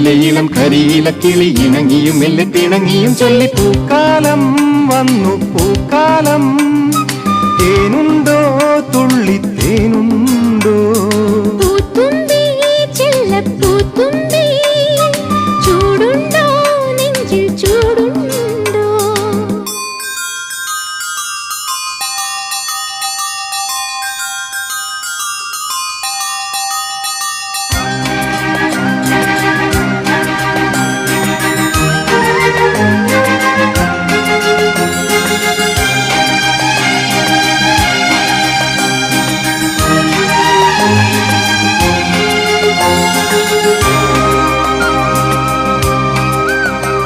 മെല്ലെ ഇളം കരിയില കിളി ഇണങ്ങിയും മെല്ലെ തിണങ്ങിയും ചൊല്ലി പൂക്കാലം വന്നു പൂക്കാലം തേനുണ്ടോ തുള്ളി